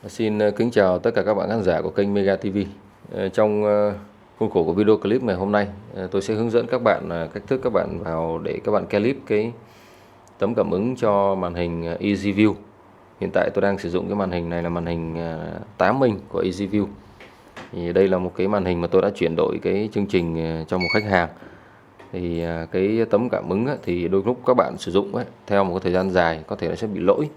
Xin kính chào tất cả các bạn khán giả của kênh Mega TV. Trong khuôn khổ của video clip ngày hôm nay, tôi sẽ hướng dẫn các bạn cách thức các bạn vào để các bạn clip cái tấm cảm ứng cho màn hình EasyView. Hiện tại tôi đang sử dụng cái màn hình này là màn hình 8 inch của EasyView. Thì đây là một cái màn hình mà tôi đã chuyển đổi cái chương trình cho một khách hàng. Thì cái tấm cảm ứng thì đôi lúc các bạn sử dụng theo một cái thời gian dài có thể nó sẽ bị lỗi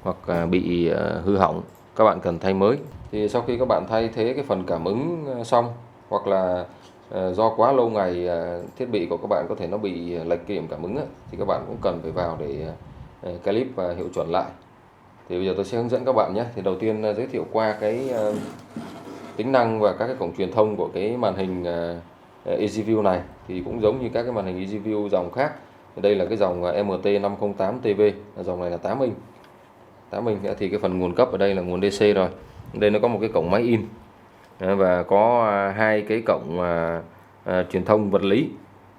hoặc bị hư hỏng, các bạn cần thay mới. Thì sau khi các bạn thay thế cái phần cảm ứng xong, hoặc là do quá lâu ngày thiết bị của các bạn có thể nó bị lệch cái điểm cảm ứng thì các bạn cũng cần phải vào để clip và hiệu chuẩn lại. Thì bây giờ tôi sẽ hướng dẫn các bạn nhé. Thì đầu tiên giới thiệu qua cái tính năng và các cái cổng truyền thông của cái màn hình EasyView này. Thì cũng giống như các cái màn hình EasyView dòng khác. Đây là cái dòng MT508TV, dòng này là 8 inch. 8 inch thì cái phần nguồn cấp ở đây là nguồn DC rồi. Đây nó có một cái cổng máy in và có hai cái cổng truyền thông vật lý.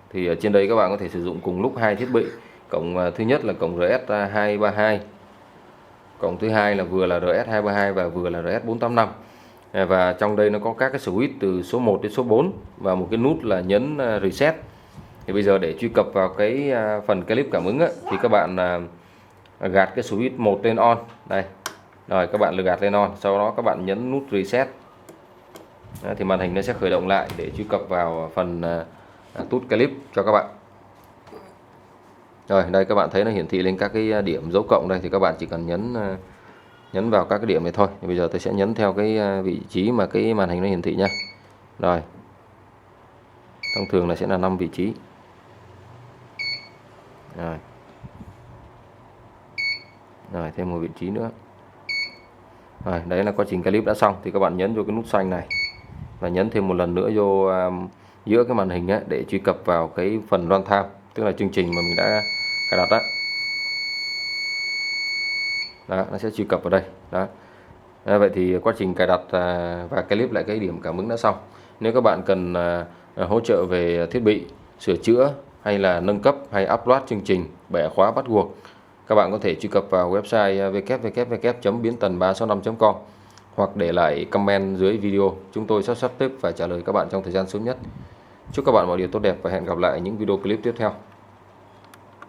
Thì ở trên đây các bạn có thể sử dụng cùng lúc hai thiết bị. Cổng thứ nhất là cổng RS232, cổng thứ hai là vừa là RS232 và vừa là RS485. Và trong đây nó có các cái switch từ số 1 đến số 4 và một cái nút là nhấn reset. Thì bây giờ để truy cập vào cái phần clip cảm ứng thì các bạn gạt cái switch 1 lên on đây, rồi các bạn gạt lên on, sau đó các bạn nhấn nút reset. Thì màn hình nó sẽ khởi động lại để truy cập vào phần tút clip cho các bạn. Rồi đây các bạn thấy nó hiển thị lên các cái điểm dấu cộng đây, thì các bạn chỉ cần nhấn vào các cái điểm này thôi. Thì bây giờ tôi sẽ nhấn theo cái vị trí mà cái màn hình nó hiển thị nhá. Rồi thông thường là sẽ là 5 vị trí. Rồi thêm một vị trí nữa. Rồi đấy là quá trình clip đã xong. Thì các bạn nhấn vô cái nút xanh này và nhấn thêm một lần nữa vô giữa cái màn hình để truy cập vào cái phần runtime, tức là chương trình mà mình đã cài đặt đó, nó sẽ truy cập vào đây đó. Vậy thì quá trình cài đặt và clip lại cái điểm cảm ứng đã xong. Nếu các bạn cần hỗ trợ về thiết bị, sửa chữa hay là nâng cấp hay upload chương trình, bẻ khóa bắt buộc, các bạn có thể truy cập vào website www.bientần365.com hoặc để lại comment dưới video. Chúng tôi sẽ sắp xếp và trả lời các bạn trong thời gian sớm nhất. Chúc các bạn mọi điều tốt đẹp và hẹn gặp lại những video clip tiếp theo.